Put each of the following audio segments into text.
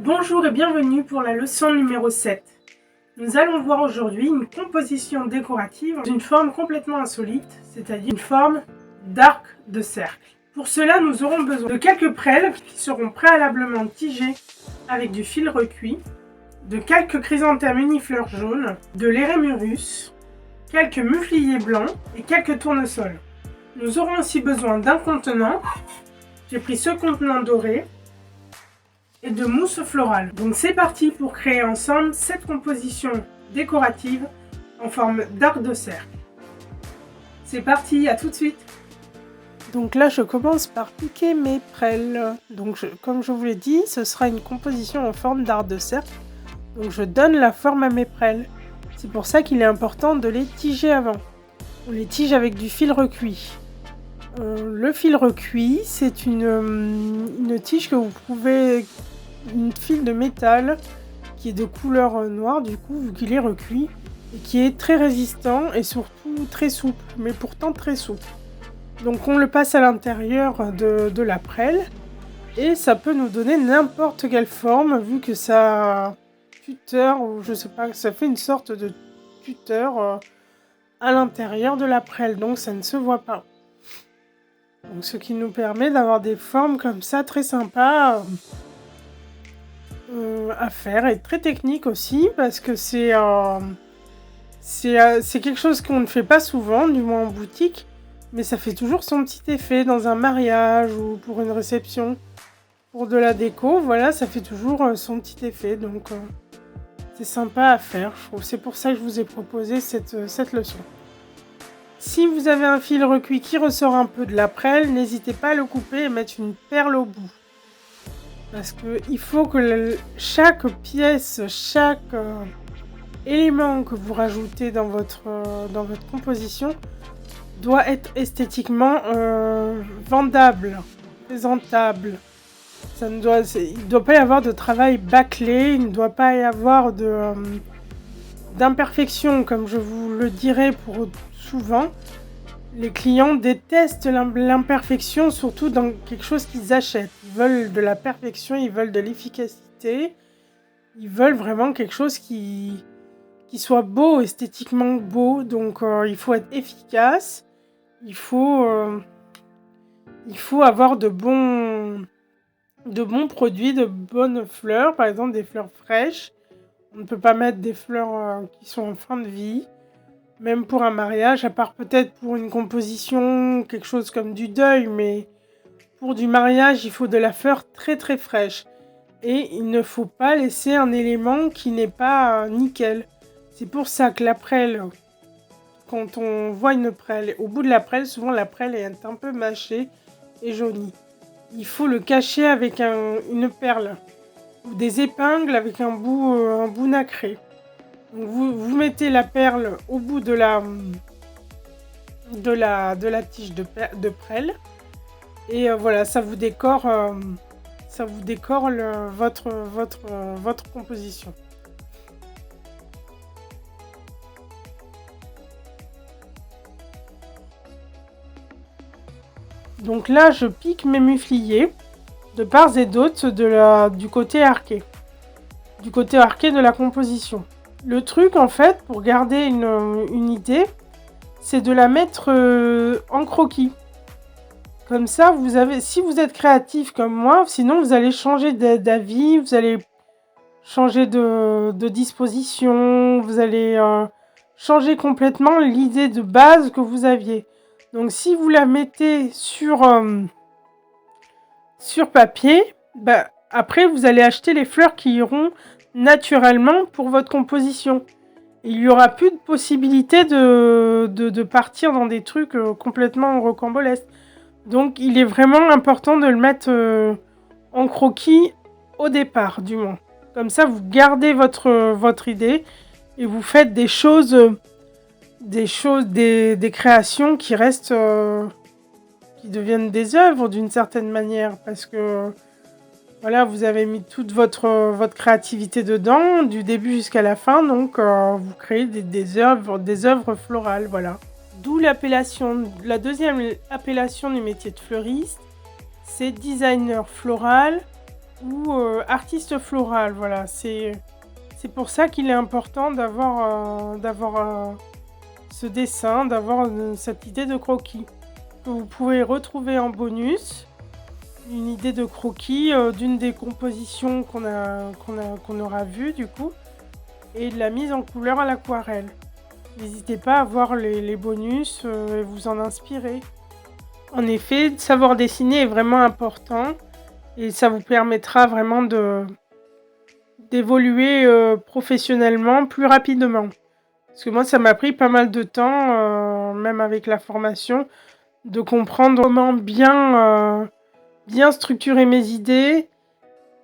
Bonjour et bienvenue pour la leçon numéro 7. Nous allons voir aujourd'hui une composition décorative d'une forme complètement insolite, c'est-à-dire une forme d'arc de cercle. Pour cela, nous aurons besoin de quelques prêles qui seront préalablement tigées avec du fil recuit, de quelques chrysanthèmes unifleurs jaunes, de l'érémurus, quelques mufliers blancs et quelques tournesols. Nous aurons aussi besoin d'un contenant. J'ai pris ce contenant doré et de mousse florale. Donc c'est parti pour créer ensemble cette composition décorative en forme d'arc de cercle. C'est parti, à tout de suite. Donc là je commence par piquer mes prêles. Donc comme je vous l'ai dit, ce sera une composition en forme d'arc de cercle. Donc je donne la forme à mes prêles. C'est pour ça qu'il est important de les tiger avant. On les tige avec du fil recuit. Le fil recuit, c'est une tige que vous pouvez, une fil de métal qui est de couleur noire du coup vu qu'il est recuit et qui est très résistant et surtout très souple, mais pourtant très souple. Donc on le passe à l'intérieur de la prêle et ça peut nous donner n'importe quelle forme vu que ça tuteur ou je sais pas, ça fait une sorte de tuteur à l'intérieur de la prêle, donc ça ne se voit pas. Donc, ce qui nous permet d'avoir des formes comme ça très sympas à faire et très technique aussi parce que c'est quelque chose qu'on ne fait pas souvent, du moins en boutique, mais ça fait toujours son petit effet dans un mariage ou pour une réception, pour de la déco, voilà, ça fait toujours son petit effet, donc c'est sympa à faire, je trouve. C'est pour ça que je vous ai proposé cette leçon. Si vous avez un fil recuit qui ressort un peu de la prêle, n'hésitez pas à le couper et mettre une perle au bout. Parce qu'il faut que chaque pièce, chaque élément que vous rajoutez dans votre composition doit être esthétiquement vendable, présentable. Il ne doit pas y avoir de travail bâclé, il ne doit pas y avoir d'imperfection, comme je vous le dirai pour souvent. Les clients détestent l'imperfection, surtout dans quelque chose qu'ils achètent. Ils veulent de la perfection, ils veulent de l'efficacité, ils veulent vraiment quelque chose qui soit beau, esthétiquement beau. Donc il faut être efficace, il faut avoir de bons produits, de bonnes fleurs, par exemple des fleurs fraîches. On ne peut pas mettre des fleurs qui sont en fin de vie, même pour un mariage, à part peut-être pour une composition, quelque chose comme du deuil, mais pour du mariage, il faut de la fleur très très fraîche. Et il ne faut pas laisser un élément qui n'est pas nickel. C'est pour ça que la prêle, quand on voit une prêle, au bout de la prêle, souvent la prêle est un peu mâchée et jaunie. Il faut le cacher avec une perle ou des épingles avec un bout nacré. Donc vous mettez la perle au bout de la tige de prêle et voilà, ça vous décore votre composition. Donc là, je pique mes mufliers de part et d'autre du côté arqué. Du côté arqué de la composition. Le truc, en fait, pour garder une idée, c'est de la mettre en croquis. Comme ça, si vous êtes créatif comme moi, sinon vous allez changer d'avis, vous allez changer de disposition, vous allez changer complètement l'idée de base que vous aviez. Donc si vous la mettez sur papier, après vous allez acheter les fleurs qui iront naturellement pour votre composition. Il n'y aura plus de possibilité de partir dans des trucs complètement rocambolesques. Donc il est vraiment important de le mettre en croquis au départ, du moins. Comme ça, vous gardez votre idée et vous faites des créations qui restent, qui deviennent des œuvres d'une certaine manière, parce que voilà, vous avez mis toute votre créativité dedans, du début jusqu'à la fin, donc vous créez des œuvres florales, voilà. D'où la deuxième appellation du métier de fleuriste, c'est designer floral ou artiste floral. Voilà, c'est pour ça qu'il est important d'avoir ce dessin, d'avoir cette idée de croquis. Que vous pouvez retrouver en bonus, une idée de croquis d'une des compositions qu'on aura vues du coup, et de la mise en couleur à l'aquarelle. N'hésitez pas à voir les bonus et vous en inspirer. En effet, savoir dessiner est vraiment important et ça vous permettra vraiment d'évoluer professionnellement plus rapidement. Parce que moi, ça m'a pris pas mal de temps, même avec la formation, de comprendre comment bien structurer mes idées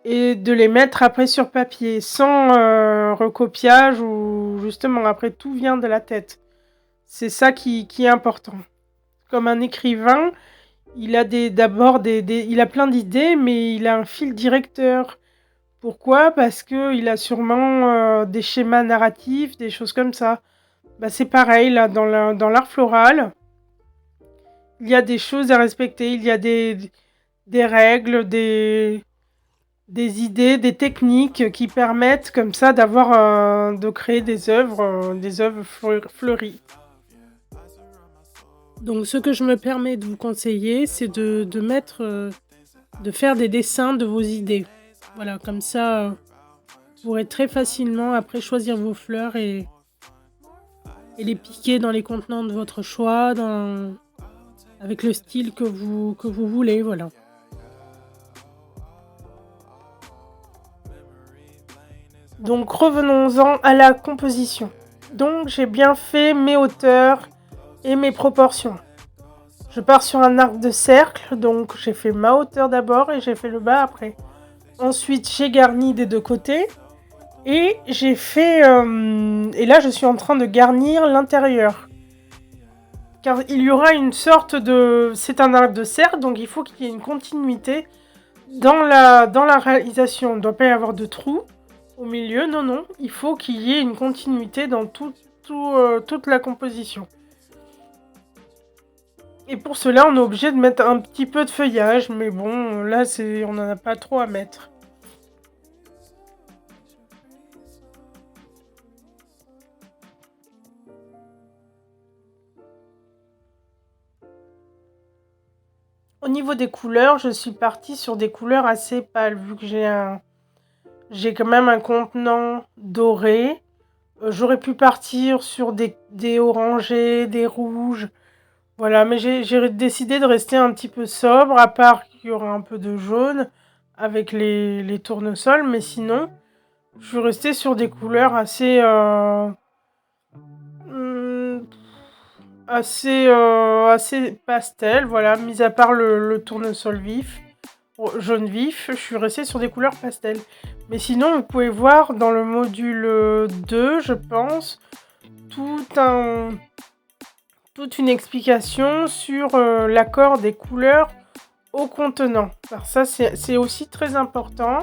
et de les mettre après sur papier, sans recopiage ou justement après tout vient de la tête. C'est ça qui est important. Comme un écrivain, il a il a plein d'idées, mais il a un fil directeur. Pourquoi ? Parce que il a sûrement des schémas narratifs, des choses comme ça. Bah, c'est pareil, là, dans l'art floral, il y a des choses à respecter, il y a des règles, des idées, des techniques qui permettent comme ça de créer des œuvres fleuries. Donc ce que je me permets de vous conseiller, c'est de faire des dessins de vos idées. Voilà, comme ça, vous pourrez très facilement après choisir vos fleurs et les piquer dans les contenants de votre choix, avec le style que vous voulez, voilà. Donc revenons-en à la composition. Donc j'ai bien fait mes hauteurs et mes proportions. Je pars sur un arc de cercle, donc j'ai fait ma hauteur d'abord et j'ai fait le bas après. Ensuite j'ai garni des deux côtés et j'ai fait... et là je suis en train de garnir l'intérieur. Car il y aura une sorte de... C'est un arc de cercle, donc il faut qu'il y ait une continuité dans la réalisation. Il ne doit pas y avoir de trous au milieu, non, il faut qu'il y ait une continuité dans toute la composition. Et pour cela, on est obligé de mettre un petit peu de feuillage, mais bon, là, on n'en a pas trop à mettre. Au niveau des couleurs, je suis partie sur des couleurs assez pâles, vu que j'ai quand même un contenant doré. J'aurais pu partir sur des orangés, des rouges. Voilà, mais j'ai décidé de rester un petit peu sobre, à part qu'il y aura un peu de jaune avec les tournesols, mais sinon, je suis restée sur des couleurs assez pastel, voilà, mis à part le tournesol vif, jaune vif, je suis restée sur des couleurs pastel. Mais sinon, vous pouvez voir dans le module 2, je pense, toute une explication sur l'accord des couleurs au contenant. Alors ça, c'est aussi très important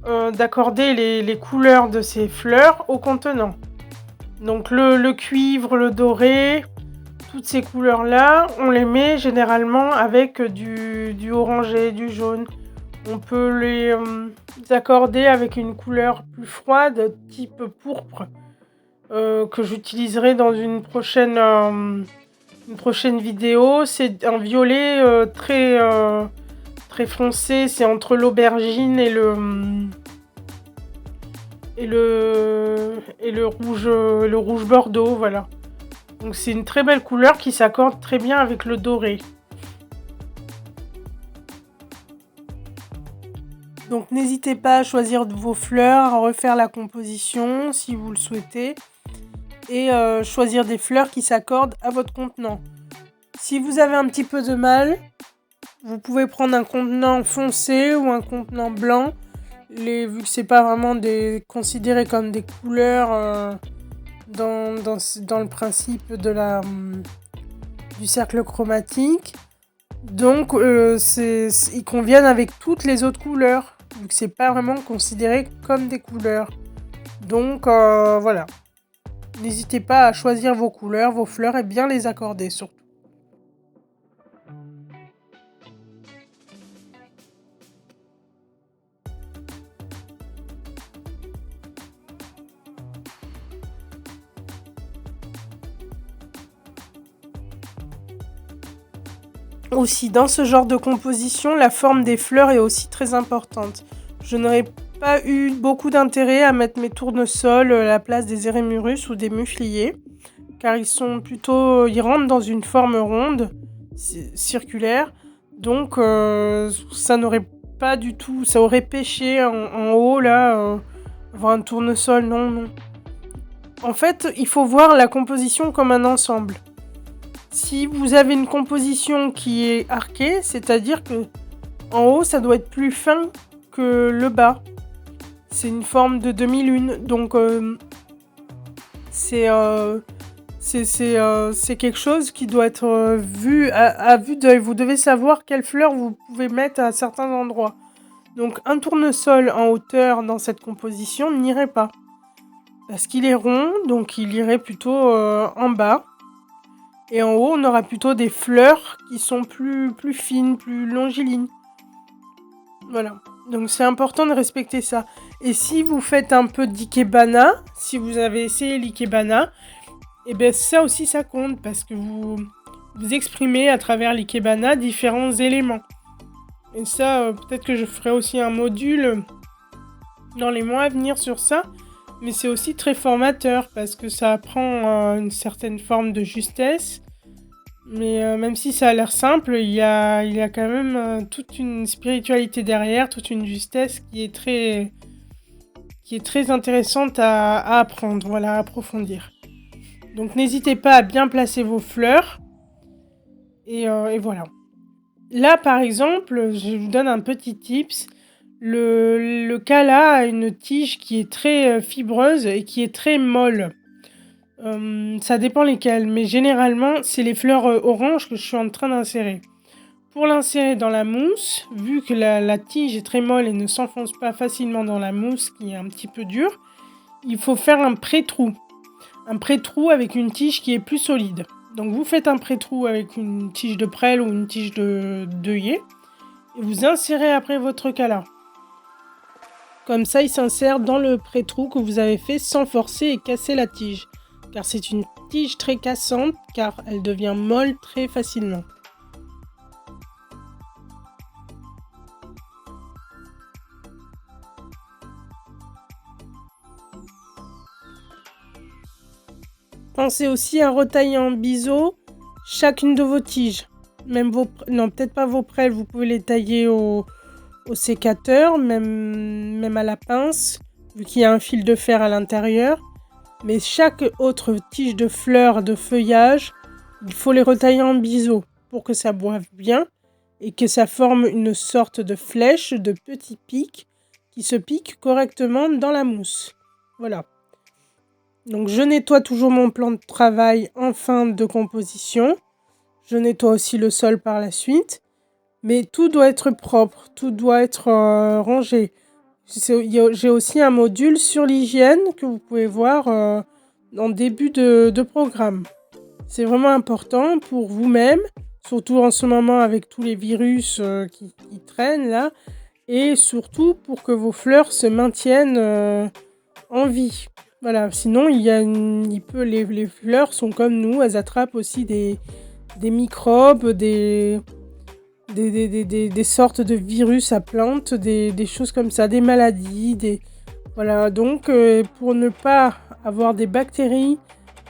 d'accorder les couleurs de ces fleurs au contenant. Donc le cuivre, le doré, toutes ces couleurs-là, on les met généralement avec du orangé, du jaune. On peut les accorder avec une couleur plus froide, type pourpre, que j'utiliserai dans une prochaine vidéo. C'est un violet très foncé, c'est entre l'aubergine et le rouge bordeaux, voilà. Donc c'est une très belle couleur qui s'accorde très bien avec le doré. Donc n'hésitez pas à choisir vos fleurs, à refaire la composition si vous le souhaitez, et choisir des fleurs qui s'accordent à votre contenant. Si vous avez un petit peu de mal, vous pouvez prendre un contenant foncé ou un contenant blanc. Vu que c'est pas vraiment considéré comme des couleurs dans le principe du cercle chromatique. Donc ils conviennent avec toutes les autres couleurs, vu que c'est pas vraiment considéré comme des couleurs. Donc voilà. N'hésitez pas à choisir vos couleurs, vos fleurs et bien les accorder surtout. Aussi, dans ce genre de composition, la forme des fleurs est aussi très importante. Je n'aurais pas eu beaucoup d'intérêt à mettre mes tournesols à la place des érémurus ou des mufliers, car ils rentrent dans une forme ronde, circulaire, donc ça n'aurait pas du tout, ça aurait pêché en haut là, avoir un tournesol, non. En fait, il faut voir la composition comme un ensemble. Si vous avez une composition qui est arquée, c'est-à-dire que en haut, ça doit être plus fin que le bas. C'est une forme de demi-lune, donc c'est quelque chose qui doit être vu à vue d'œil. Vous devez savoir quelles fleurs vous pouvez mettre à certains endroits. Donc un tournesol en hauteur dans cette composition n'irait pas. Parce qu'il est rond, donc il irait plutôt en bas. Et en haut, on aura plutôt des fleurs qui sont plus fines, plus longilines. Voilà. Donc c'est important de respecter ça. Et si vous faites un peu d'ikebana, si vous avez essayé l'ikebana, et bien ça aussi ça compte parce que vous exprimez à travers l'ikebana différents éléments. Et ça, peut-être que je ferai aussi un module dans les mois à venir sur ça. Mais c'est aussi très formateur parce que ça apprend une certaine forme de justesse. Mais même si ça a l'air simple, il y a quand même toute une spiritualité derrière, toute une justesse qui est très intéressante à apprendre, voilà, à approfondir. Donc n'hésitez pas à bien placer vos fleurs. Et voilà. Là, par exemple, je vous donne un petit tips. Le cala a une tige qui est très fibreuse et qui est très molle. Ça dépend lesquelles, mais généralement, c'est les fleurs oranges que je suis en train d'insérer. Pour l'insérer dans la mousse, vu que la tige est très molle et ne s'enfonce pas facilement dans la mousse qui est un petit peu dure, il faut faire un pré-trou. Un pré-trou avec une tige qui est plus solide. Donc vous faites un pré-trou avec une tige de prêle ou une tige d'œillet et vous insérez après votre cala. Comme ça, il s'insère dans le pré-trou que vous avez fait sans forcer et casser la tige. Car c'est une tige très cassante, car elle devient molle très facilement. Pensez aussi à retailler en biseau chacune de vos tiges. Non, peut-être pas vos prêles, vous pouvez les tailler au sécateur, même à la pince, vu qu'il y a un fil de fer à l'intérieur. Mais chaque autre tige de fleurs, de feuillage, il faut les retailler en biseau pour que ça boive bien et que ça forme une sorte de flèche, de petits pics qui se piquent correctement dans la mousse. Voilà. Donc je nettoie toujours mon plan de travail en fin de composition. Je nettoie aussi le sol par la suite. Mais tout doit être propre, tout doit être rangé. J'ai aussi un module sur l'hygiène que vous pouvez voir en début de programme. C'est vraiment important pour vous-même, surtout en ce moment avec tous les virus qui traînent là, et surtout pour que vos fleurs se maintiennent en vie. Voilà, sinon les fleurs sont comme nous, elles attrapent aussi des microbes, des sortes de virus à plantes, des choses comme ça, des maladies, voilà. Donc pour ne pas avoir des bactéries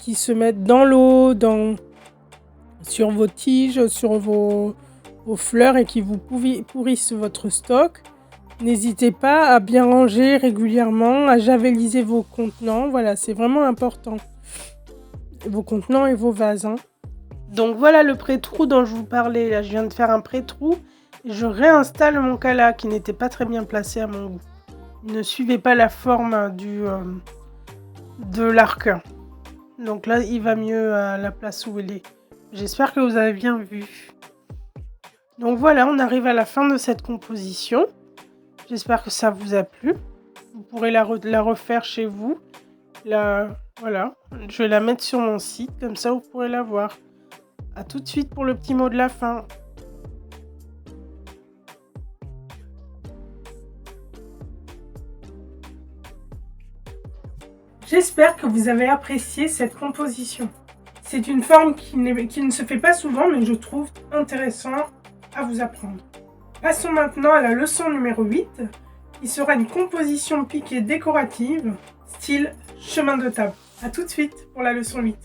qui se mettent dans l'eau, sur vos tiges, sur vos fleurs et qui vous pourrissent votre stock, n'hésitez pas à bien ranger régulièrement, à javeliser vos contenants. Voilà, c'est vraiment important. Vos contenants et vos vases. Donc voilà le pré-trou dont je vous parlais. Là, je viens de faire un pré-trou. Et je réinstalle mon cala qui n'était pas très bien placé à mon goût. Il ne suivait pas la forme de l'arc. Donc là, il va mieux à la place où il est. J'espère que vous avez bien vu. Donc voilà, on arrive à la fin de cette composition. J'espère que ça vous a plu. Vous pourrez la refaire chez vous. Voilà, je vais la mettre sur mon site, comme ça vous pourrez la voir. A tout de suite pour le petit mot de la fin. J'espère que vous avez apprécié cette composition. C'est une forme qui ne se fait pas souvent, mais je trouve intéressant à vous apprendre. Passons maintenant à la leçon numéro 8, qui sera une composition piquée décorative, style chemin de table. A tout de suite pour la leçon 8.